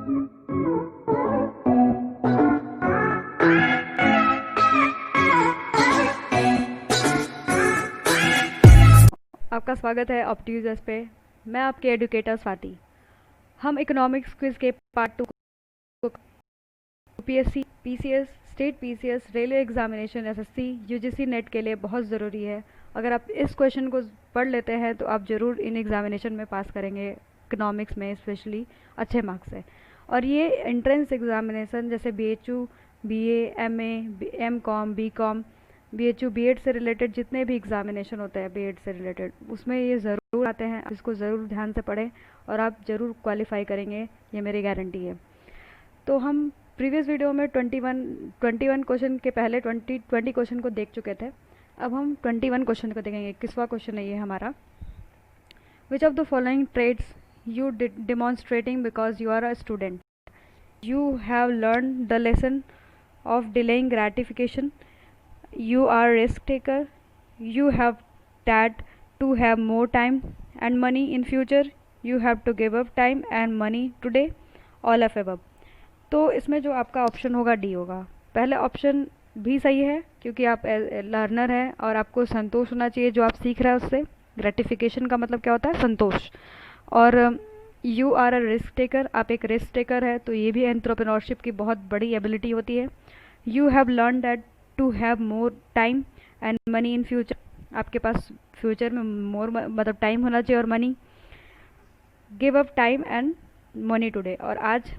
आपका स्वागत है ऑप्टीजर्स पे। मैं आपके एडुकेटर स्वाति। हम इकोनॉमिक्स क्विज के पार्ट 2 को PSC, PCS, state PCS, railway examination, SSC, UGC net के लिए बहुत ज़रूरी है। अगर आप इस क्वेश्चन को पढ़ लेते हैं तो आप ज़रूर इन एग्जामिनेशन में पास करेंगे, इकोनॉमिक्स में स्पेशली अच्छे मार्क्स से। और ये एंट्रेंस एग्जामिनेशन जैसे BHU, BA, MA, MCom, BCom, BHU, BEd से रिलेटेड जितने भी एग्जामिनेशन होते हैं बीएड से रिलेटेड, उसमें ये ज़रूर आते हैं। इसको ज़रूर ध्यान से पढ़ें और आप ज़रूर क्वालिफाई करेंगे, ये मेरी गारंटी है। तो हम प्रीवियस वीडियो में 21 क्वेश्चन के पहले 20 क्वेश्चन को देख चुके थे। अब हम 21 क्वेश्चन को देखेंगे। किसवा क्वेश्चन है ये हमारा? Which of the following trades you demonstrating because you are a student? You have learned the lesson of delaying gratification. You are risk taker. You have that to have more time and money in future. You have to give up time and money today. All of above. तो इसमें जो आपका option होगा D होगा। पहले option भी सही है क्योंकि आप लर्नर हैं और आपको संतोष होना चाहिए जो आप सीख रहे हैं उससे। ग्रेटिफिकेशन का मतलब क्या होता है? संतोष। और you are a risk taker, आप एक रिस्क टेकर है, तो ये भी एंट्रेप्रेन्योरशिप की बहुत बड़ी एबिलिटी होती है। You have learn that to have more time and money in future, आपके पास फ्यूचर में मोर मतलब टाइम होना चाहिए और money. Give up time and money today, और आज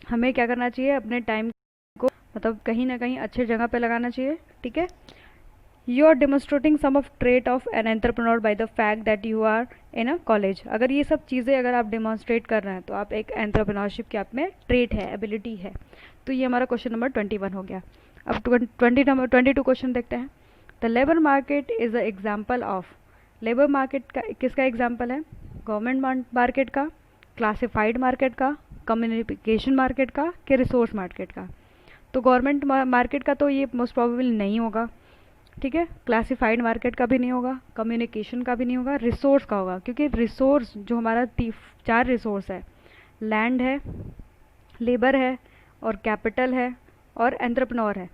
हमें क्या करना चाहिए? अपने टाइम को मतलब कहीं ना कहीं अच्छे जगह पे लगाना चाहिए। ठीक है। You are demonstrating some of trait of an entrepreneur by the fact that you are in a college. अगर ये सब चीज़ें अगर आप डेमोन्स्ट्रेट कर रहे हैं तो आप एक एंटरप्रेन्योरशिप के आप में ट्रेट है, एबिलिटी है। तो ये हमारा क्वेश्चन नंबर 21 हो गया। अब 22 क्वेश्चन देखते हैं। The labour market is a example of. Labour market का किसका एग्जाम्पल है? गवर्नमेंट मार्केट का, क्लासिफाइड मार्केट का, कम्युनिकेशन मार्केट का, कि रिसोर्स मार्केट का? तो गवर्नमेंट मार्केट का तो ये मोस्ट प्रोबेबल नहीं होगा। ठीक है। क्लासिफाइड मार्केट का भी नहीं होगा, कम्युनिकेशन का भी नहीं होगा, रिसोर्स का होगा। क्योंकि रिसोर्स जो हमारा 4 रिसोर्स है, लैंड है, लेबर है, और कैपिटल है, और एंटरप्रेन्योर है।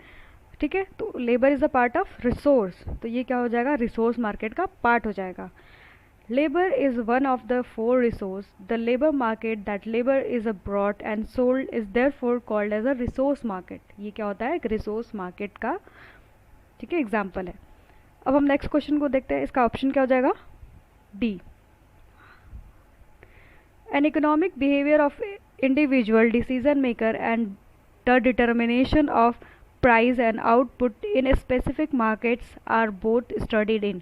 ठीक है। तो labour is a part of resource, तो ये क्या हो जाएगा? रिसोर्स मार्केट का पार्ट हो जाएगा। Labour is one of the 4 resource. The labour market that labour is a brought and sold is therefore called as a resource market. ये क्या होता है? एक रिसोर्स मार्केट का, ठीक है, एग्जाम्पल है। अब हम नेक्स्ट क्वेश्चन को देखते हैं। इसका ऑप्शन क्या हो जाएगा? D. An economic behaviour of individual decision maker and the determination of price and output in specific markets are both studied in.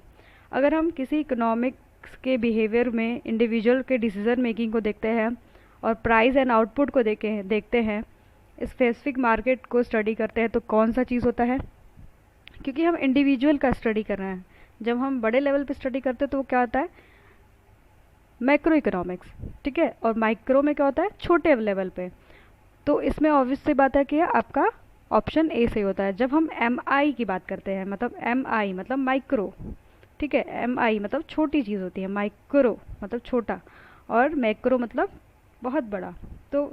अगर हम किसी इकोनॉमिक्स के बिहेवियर में इंडिविजुअल के डिसीजन मेकिंग को देखते हैं और प्राइस एंड आउटपुट को देखते हैं, स्पेसिफिक मार्केट को स्टडी करते हैं, तो कौन सा चीज़ होता है? क्योंकि हम इंडिविजुअल का स्टडी कर रहे हैं। जब हम बड़े लेवल पे स्टडी करते हैं तो वो क्या होता है? Macro economics. ठीक है। और माइक्रो में क्या होता है? छोटे लेवल पे। तो इसमें ऑब्वियस सी बात है कि आपका ऑप्शन ए सही होता है। जब हम एमआई की बात करते हैं, मतलब एमआई मतलब माइक्रो, ठीक है, एमआई मतलब छोटी चीज़ होती है, माइक्रो मतलब छोटा, और मैक्रो मतलब बहुत बड़ा। तो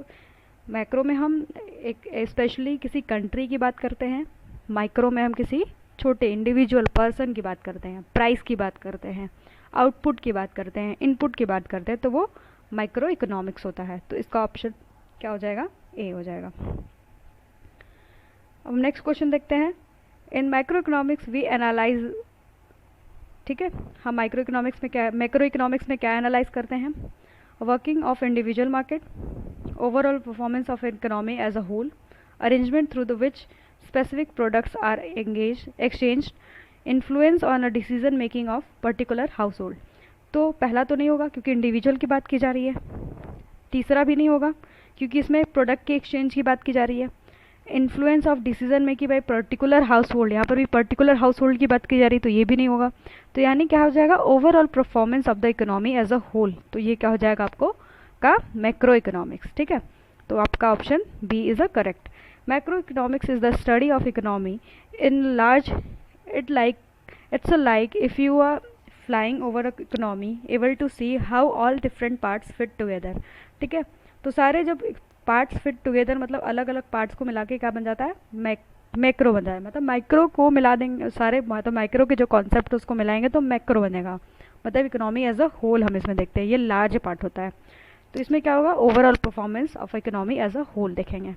मैक्रो में हम एक स्पेशली किसी कंट्री की बात करते हैं, माइक्रो में हम किसी छोटे इंडिविजुअल पर्सन की बात करते हैं, प्राइस की बात करते हैं, आउटपुट की बात करते हैं, इनपुट की बात करते हैं, तो वो माइक्रो इकोनॉमिक्स होता है। तो इसका ऑप्शन क्या हो जाएगा? ए हो जाएगा। अब नेक्स्ट क्वेश्चन देखते हैं। इन माइक्रो इकोनॉमिक्स वी एनालाइज, ठीक है, हम माइक्रो इकोनॉमिक्स में क्या, मैक्रो इकोनॉमिक्स में क्या एनालाइज करते हैं? Working of individual market, overall performance of economy as a whole, arrangement through the which specific products are exchanged, influence on a decision making of particular household। तो पहला तो नहीं होगा क्योंकि इंडिविजुअल की बात की जा रही है। तीसरा भी नहीं होगा क्योंकि इसमें प्रोडक्ट के एक्सचेंज की बात की जा रही है। Influence of decision making by particular household, यहाँ पर भी पर्टिकुलर हाउस होल्ड की बात की जा रही है, तो ये भी नहीं होगा। तो यानी क्या हो जाएगा, overall performance of the economy as a whole, तो ये क्या हो जाएगा आपको का मैक्रो इकोनॉमिक्स। ठीक है, तो आपका option B is a correct. Macroeconomics is the study of economy in large. It's like if you are flying over a economy, able to see how all different parts fit together. ठीक है, तो सारे जब parts fit together मतलब अलग अलग parts को मिला के क्या बन जाता है, मैक्रो बन जाए, मतलब माइक्रो को मिला देंगे सारे, मतलब माइक्रो के जो कॉन्सेप्ट उसको मिलाएंगे तो मैक्रो बनेगा, मतलब इकोनॉमी एज अ होल हम इसमें देखते हैं, ये लार्ज पार्ट होता है। तो इसमें क्या होगा, overall performance of economy as a whole देखेंगे,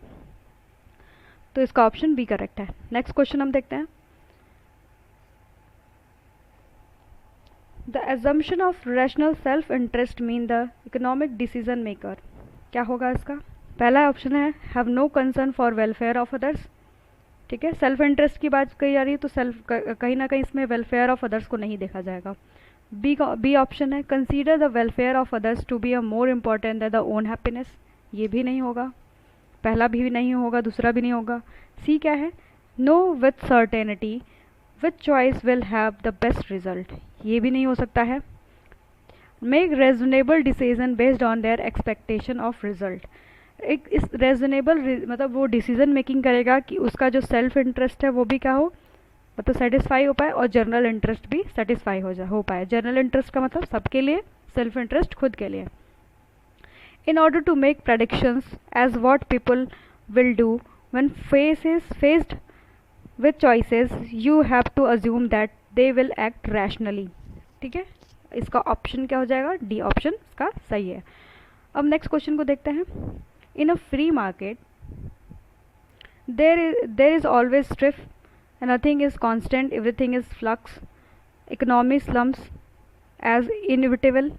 तो इसका ऑप्शन बी करेक्ट है। नेक्स्ट क्वेश्चन हम देखते हैं, the assumption of rational self interest mean the economic decision maker, क्या होगा इसका, पहला ऑप्शन है have no concern for welfare of others, ठीक है, सेल्फ इंटरेस्ट की बात कही जा रही है तो सेल्फ कहीं ना कहीं इसमें वेलफेयर ऑफ अदर्स को नहीं देखा जाएगा। बी ऑप्शन है consider the welfare of others to be a more important than the own happiness, ये भी नहीं होगा, पहला भी नहीं होगा, दूसरा भी नहीं होगा। सी क्या है, know with certainty which choice will have the best result, ये भी नहीं हो सकता है। Make reasonable decision based on their expectation of result, एक इस रेजनेबल मतलब वो डिसीजन मेकिंग करेगा कि उसका जो सेल्फ इंटरेस्ट है वो भी क्या हो, मतलब सेटिस्फाई हो पाए, और जनरल इंटरेस्ट भी सेटिस्फाई हो पाए। जनरल इंटरेस्ट का मतलब सबके लिए, सेल्फ इंटरेस्ट खुद के लिए। In order to make predictions as what people will do when faced with choices, you have to assume that they will act rationally, ठीक है, इसका ऑप्शन क्या हो जाएगा, डी ऑप्शन इसका सही है। अब नेक्स्ट क्वेश्चन को देखते हैं, in a free market there is always strife, nothing is constant, everything is flux, economy slumps as inevitable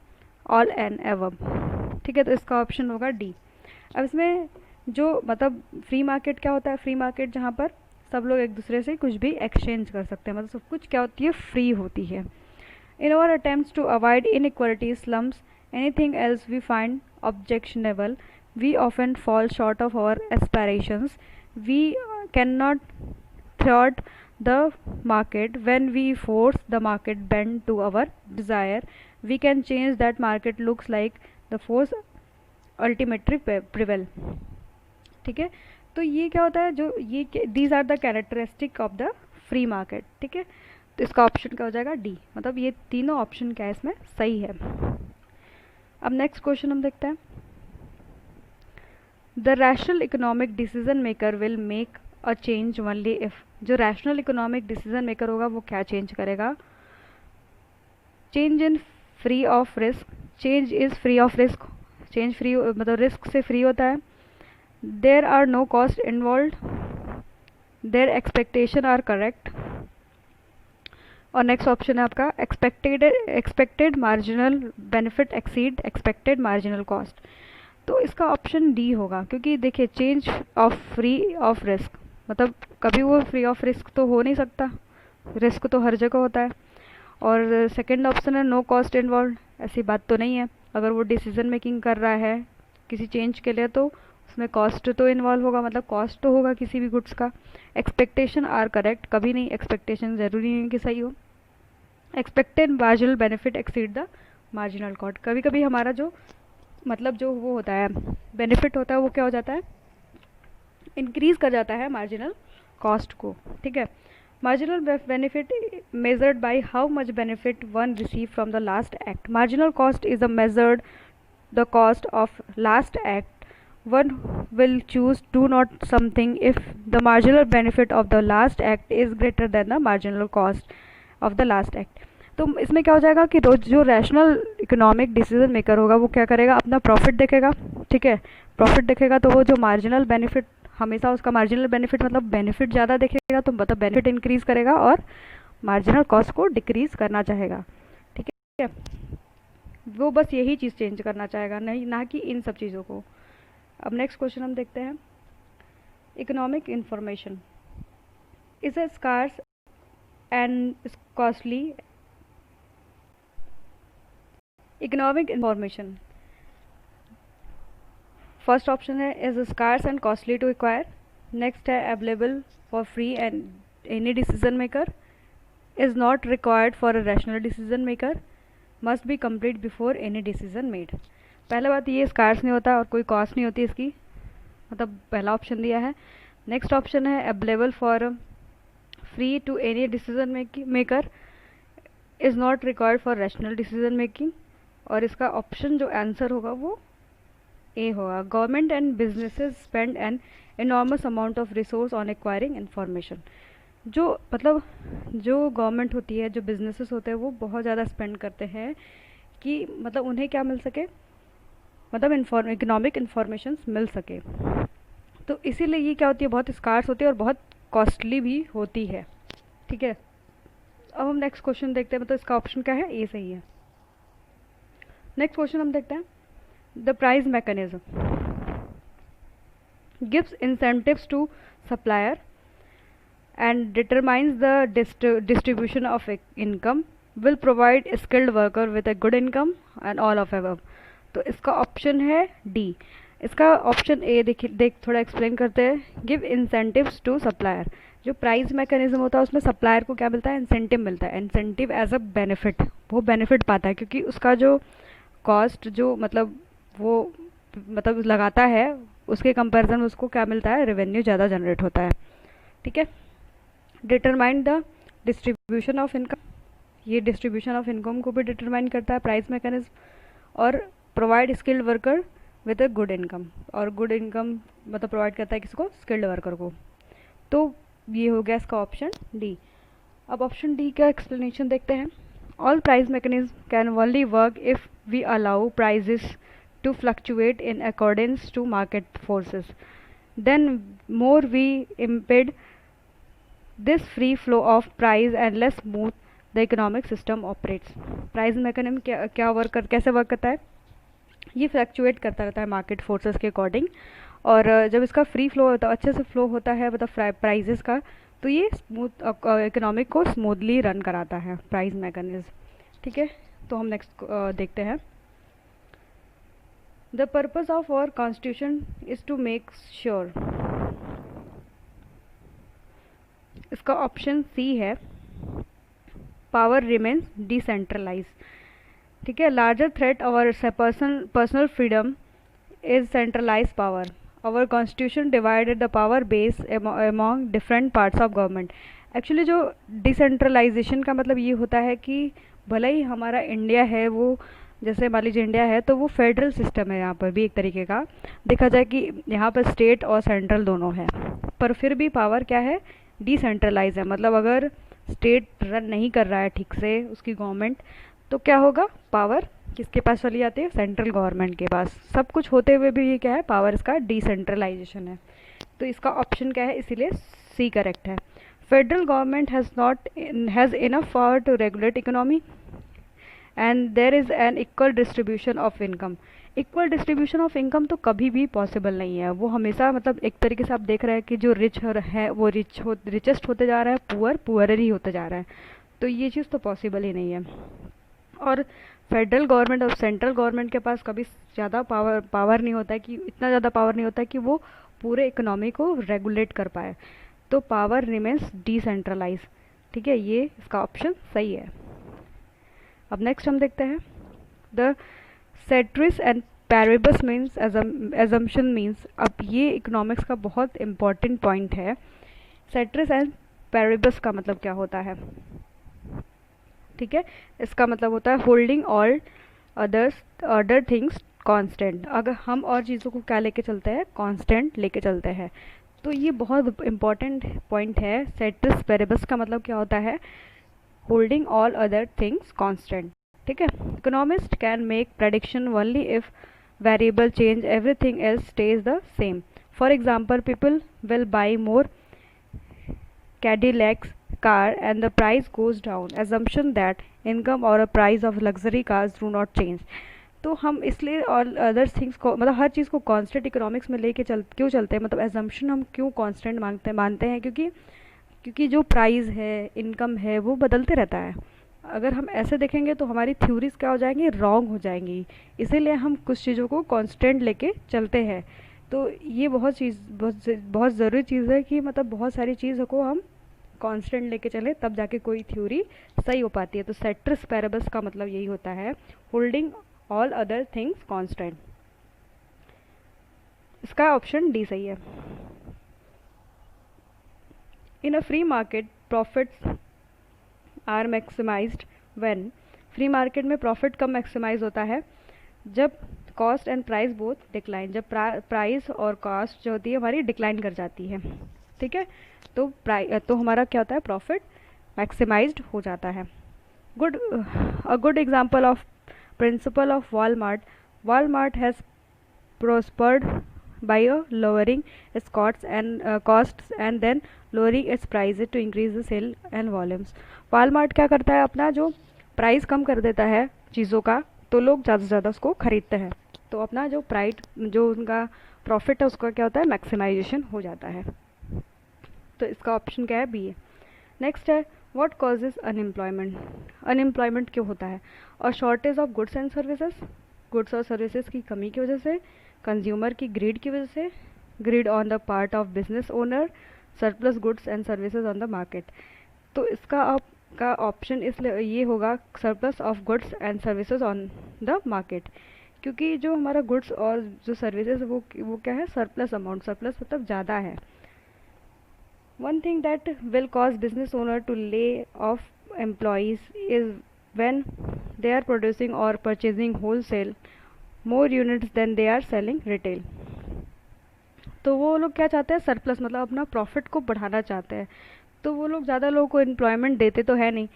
all and above, ठीक है, तो इसका ऑप्शन होगा डी। अब इसमें जो मतलब फ्री मार्केट क्या होता है, फ्री मार्केट जहाँ पर सब लोग एक दूसरे से कुछ भी एक्सचेंज कर सकते हैं, मतलब सब कुछ क्या होती है, फ्री होती है। In our attempts to avoid inequality slums anything else we find objectionable, we often fall short of our aspirations, we can not थ्वाट the market when we force the market bend to our desire, we can change that market looks like the force ultimately prevail, ठीक है, तो ये क्या होता है, जो ये these are the characteristic of the free market, ठीक है, तो इसका ऑप्शन क्या हो जाएगा, डी, मतलब ये तीनों ऑप्शन क्या है इसमें सही है। अब नेक्स्ट क्वेश्चन हम देखते हैं, the rational economic decision maker will make a change only if, जो रैशनल इकोनॉमिक डिसीजन मेकर होगा वो क्या चेंज करेगा, change in free of risk, change is free of risk, change free मतलब रिस्क से फ्री होता है, there are no cost involve, there expectation are correct, और नेक्स्ट ऑप्शन है आपका expected marginal benefit exceed expected marginal cost, तो इसका option D होगा, क्योंकि देखिए change of free of risk मतलब कभी वो फ्री ऑफ रिस्क तो हो नहीं सकता, रिस्क तो हर जगह होता है, और सेकंड ऑप्शन है नो कॉस्ट इन्वॉल्व, ऐसी बात तो नहीं है, अगर वो डिसीजन मेकिंग कर रहा है किसी चेंज के लिए तो उसमें कॉस्ट तो इन्वॉल्व होगा, मतलब कॉस्ट तो होगा किसी भी गुड्स का। एक्सपेक्टेशन आर करेक्ट, कभी नहीं एक्सपेक्टेशन ज़रूरी नहीं कि सही हो। Expected marginal benefit exceed the marginal cost, कभी कभी हमारा जो मतलब जो वो होता है बेनिफिट होता है वो क्या हो जाता है, इंक्रीज कर जाता है मार्जिनल कॉस्ट को, ठीक है। Marginal benefit measured by how much benefit one receive from the last act, marginal cost is a measured the cost of last act, one will choose do not something if the marginal benefit of the last act is greater than the marginal cost of the last act. तो इसमें क्या हो जाएगा कि जो rational economic decision maker होगा वो क्या करेगा, अपना प्रॉफिट देखेगा, ठीक है, प्रॉफिट देखेगा तो वो जो मार्जिनल बेनिफिट, हमेशा उसका मार्जिनल बेनिफिट मतलब बेनिफिट ज़्यादा देखेगा तो मतलब बेनिफिट इंक्रीज करेगा और मार्जिनल कॉस्ट को डिक्रीज करना चाहेगा, ठीक है, वो बस यही चीज़ चेंज करना चाहेगा, नहीं ना कि इन सब चीज़ों को। अब नेक्स्ट क्वेश्चन हम देखते हैं, economic information is a scarce and costly, economic information first option है is scarce and costly to acquire, next है available for free and any decision maker, is not required for a rational decision maker, must be complete before any decision made. पहला बात ये scars नहीं होता और कोई cost नहीं होती इसकी, मतलब पहला ऑप्शन दिया है। नेक्स्ट ऑप्शन है available for free to any decision maker, is not required for rational decision making, और इसका ऑप्शन जो आंसर होगा वो ए होगा, government and businesses spend an enormous amount of resource on acquiring information। जो मतलब जो गवर्नमेंट होती है, जो बिजनेसेस होते हैं, वो बहुत ज़्यादा स्पेंड करते हैं कि मतलब उन्हें क्या मिल सके, मतलब इकोनॉमिक इंफॉर्मेशन मिल सके। तो इसीलिए ये क्या होती है, बहुत स्कार्स होती है और बहुत कॉस्टली भी होती है। ठीक है, अब हम नेक्स्ट क्वेश्चन देखते हैं, मतलब इसका ऑप्शन क्या है, ए सही है। नेक्स्ट क्वेश्चन हम देखते हैं, the price mechanism gives incentives to supplier and determines the distribution of income, will provide skilled worker with a good income and all of above। तो इसका ऑप्शन है डी। इसका ऑप्शन ए देख थोड़ा explain करते हैं। गिव इंसेंटिव्स टू सप्लायर, जो price mechanism होता है उसमें सप्लायर को क्या मिलता है, इंसेंटिव मिलता है। इंसेंटिव एज अ बेनिफिट, वो बेनिफिट पाता है क्योंकि उसका जो कॉस्ट जो मतलब वो मतलब लगाता है उसके कंपैरिजन में उसको क्या मिलता है, रेवेन्यू ज़्यादा जनरेट होता है। ठीक है, determine the distribution of income, ये डिस्ट्रीब्यूशन ऑफ इनकम को भी डिटरमाइन करता है प्राइस मैकेनिज्म। और provide skilled worker with a good income, और गुड इनकम मतलब प्रोवाइड करता है किसको, स्किल्ड वर्कर को। तो ये हो गया इसका ऑप्शन डी। अब ऑप्शन डी का एक्सप्लेनेशन देखते हैं। All price mechanism can only work if we allow prices to fluctuate in accordance to market forces, then more we impede this free flow of price and less smooth the economic system operates। Price mechanism क्या कैसे work करता है, ये fluctuate करता रहता है market forces के according, और जब इसका फ्री फ्लो होता है, अच्छे से फ्लो होता है मतलब प्राइजेस का, तो ये स्मूथ इकोनॉमिक को स्मूथली रन कराता है प्राइस मैकेनिज्म। ठीक है, तो हम नेक्स्ट देखते हैं। The purpose of our constitution is to make sure, इसका ऑप्शन सी है, पावर रिमेन्स डिसेंट्रलाइज। ठीक है, लार्जर थ्रेट और personal freedom is centralise power. Our constitution divided the power base among different parts of government. Actually जो decentralisation का मतलब ये होता है कि भले ही हमारा इंडिया है, वो जैसे मान लीजिए इंडिया है तो वो फेडरल सिस्टम है, यहाँ पर भी एक तरीके का देखा जाए कि यहाँ पर स्टेट और सेंट्रल दोनों है, पर फिर भी पावर क्या है, डिसेंट्रलाइज है। मतलब अगर स्टेट रन नहीं कर रहा है ठीक से उसकी गवर्नमेंट, तो क्या होगा, पावर किसके पास चली जाती है, सेंट्रल गवर्नमेंट के पास। सब कुछ होते हुए भी ये क्या है, पावर इसका डिसेंट्रलाइजेशन है। तो इसका ऑप्शन क्या है, इसीलिए सी करेक्ट है। Federal government has enough power to regulate economy and there is an equal distribution of income. Equal distribution of income तो कभी भी पॉसिबल नहीं है, वो हमेशा मतलब एक तरीके से आप देख रहे हैं कि जो रिच है वो रिचेस्ट होते जा रहा है, पुअर पुअर ही होते जा रहा है, तो ये चीज़ तो पॉसिबल ही नहीं है। और फेडरल गवर्नमेंट और सेंट्रल गवर्नमेंट के पास कभी ज़्यादा पावर नहीं होता है, कि इतना ज़्यादा पावर नहीं होता है कि वो पूरे इकोनॉमी को रेगुलेट कर पाए। तो पावर रिमेन्स डिसेंट्रलाइज। ठीक है, ये इसका ऑप्शन सही है। अब नेक्स्ट हम देखते हैं, the ceteris and paribus means assumption means. अब ये इकोनॉमिक्स का बहुत इंपॉर्टेंट पॉइंट है। सेट्रिस एंड पैरिबस का मतलब क्या होता है, ठीक है, इसका मतलब होता है holding all other things constant. अगर हम और चीज़ों को क्या लेके चलते हैं, कांस्टेंट लेके चलते हैं। तो ये बहुत इंपॉर्टेंट पॉइंट है। सेट्रिस पैरिबस का मतलब क्या होता है, holding all other things constant. ठीक है, economist can make prediction only if variable change, everything else stage the same. For example, people will by more Cadillacs car and the price goes down, assumption that income or a price of luxury cars do not change। तो हम इसलिए और other things को मतलब हर चीज़ को constant economics में लेके क्यों चलते हैं, मतलब एजम्पशन हम क्यों कांस्टेंट मानते हैं, क्योंकि जो प्राइस है, इनकम है, वो बदलते रहता है। अगर हम ऐसे देखेंगे तो हमारी थ्योरीज क्या हो जाएंगी, रॉन्ग हो जाएंगी। इसीलिए हम कुछ चीज़ों को कांस्टेंट लेके चलते हैं। तो ये बहुत ज़रूरी चीज़ है कि मतलब बहुत सारी चीज़ों को हम कांस्टेंट लेके चले, तब जाके कोई थ्योरी सही हो पाती है। तो सेट्रिस पैरिबस का मतलब यही होता है, holding all other things constant. इसका ऑप्शन डी सही है। In a free market profits are maximised when. Free market में प्रॉफिट कब मैक्सिमाइज होता है, जब cost and price both decline, जब प्राइस और कॉस्ट जो होती है हमारी डिक्लाइन कर जाती है, ठीक है, तो हमारा क्या होता है, प्रॉफिट मैक्सिमाइज्ड हो जाता है। A good example of principle of Walmart has prospered by lowering its costs and then lowering its prices to increase the sale and volumes। Walmart क्या करता है, अपना जो प्राइस कम कर देता है चीज़ों का, तो लोग ज़्यादा से ज़्यादा उसको खरीदते हैं, तो अपना जो उनका प्रॉफिट है उसका क्या होता है, मैक्सिमाइजेशन हो जाता है। तो इसका ऑप्शन क्या है, बी है। नेक्स्ट है, व्हाट कॉजेज अनएम्प्लॉयमेंट। अनएम्प्लॉयमेंट क्यों होता है, और shortage of goods and services, goods और सर्विसेज की कमी की वजह से, कंज्यूमर की ग्रीड की वजह से, greed on the part of business owner, surplus goods and services on the market. तो इसका आपका ऑप्शन इसलिए ये होगा, surplus of goods and services on the market, क्योंकि जो हमारा गुड्स और जो सर्विसेज वो क्या है, सरप्लस अमाउंट, सरप्लस मतलब ज़्यादा है। One thing that will cause business owner to lay off employees is when they are producing or purchasing wholesale more units than they are selling retail। तो वो लोग क्या चाहते हैं, सरप्लस मतलब अपना प्रॉफिट को बढ़ाना चाहते हैं, तो वो लोग ज़्यादा लोगों को एम्प्लॉयमेंट देते तो है नहीं,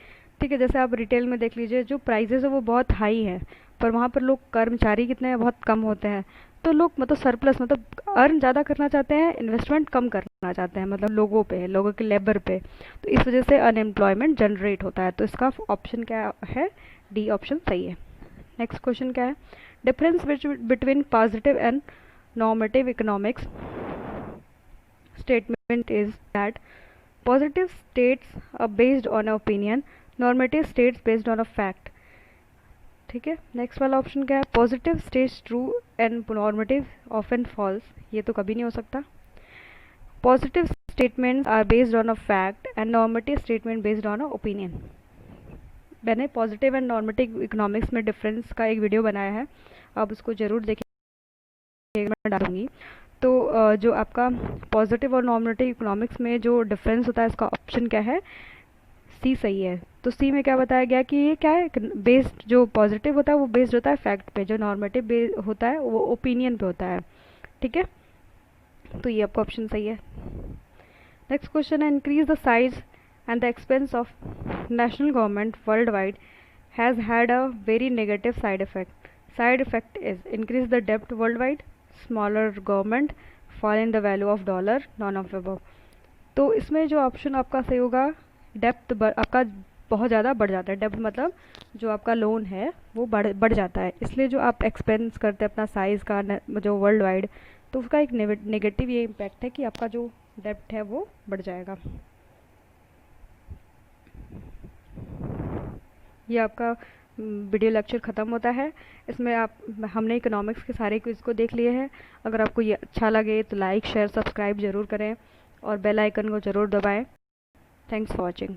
ठीक है। जैसे आप रिटेल में देख लीजिए, जो प्राइजेस है वो बहुत हाई है, पर वहाँ पर लोग कर्मचारी कितने हैं, बहुत कम होते हैं, तो लोग मतलब सरप्लस मतलब अर्न ज़्यादा करना चाहते हैं, इन्वेस्टमेंट कम करना चाहते हैं, मतलब लोगों पे, लोगों के लेबर पे, तो इस वजह से अनएम्प्लॉयमेंट जनरेट होता है। तो इसका ऑप्शन क्या है, डी ऑप्शन सही है। नेक्स्ट क्वेश्चन क्या है, difference between positive and normative economics statement is that positive states are based on opinion, normative states based on a fact, ठीक है। नेक्स्ट वाला ऑप्शन क्या है, positive states true and normative often false, ये तो कभी नहीं हो सकता। Positive statements are based on a fact and normative statement based on a opinion. मैंने पॉजिटिव एंड नॉर्मेटिव इकोनॉमिक्स में डिफरेंस का एक वीडियो बनाया है, आप उसको ज़रूर देखिए, मैं डालूंगी। तो जो आपका पॉजिटिव और नॉर्मेटिव इकोनॉमिक्स में जो डिफरेंस होता है, इसका ऑप्शन क्या है, सी सही है। तो सी में क्या बताया गया कि ये क्या है, बेस्ड जो पॉजिटिव होता है वो बेस्ड होता है फैक्ट पे, जो नॉर्मेटिव होता है वो ओपिनियन पे होता है, ठीक है। तो ये आपका ऑप्शन सही है। नेक्स्ट क्वेश्चन है, increase the size and the expense of national government world wide has had a very negative side effect. Side effect is increase the डेप्ट world wide, smaller government, fall in the value of dollar, none of above. तो इसमें जो option आपका सही होगा, depth आपका बहुत ज़्यादा बढ़ जाता है। डेप्थ मतलब जो आपका लोन है वो बढ़ जाता है, इसलिए जो आप एक्सपेंस करते हैं अपना साइज़ का जो वर्ल्ड वाइड, तो उसका एक नेगेटिव ये इम्पैक्ट है कि आपका जो डेप्थ है वो बढ़ जाएगा। ये आपका वीडियो लेक्चर ख़त्म होता है। इसमें हमने इकोनॉमिक्स के सारे क्विज़ को देख लिए हैं। अगर आपको ये अच्छा लगे तो लाइक शेयर सब्सक्राइब ज़रूर करें और बेल आइकन को ज़रूर दबाएं। Thanks for watching.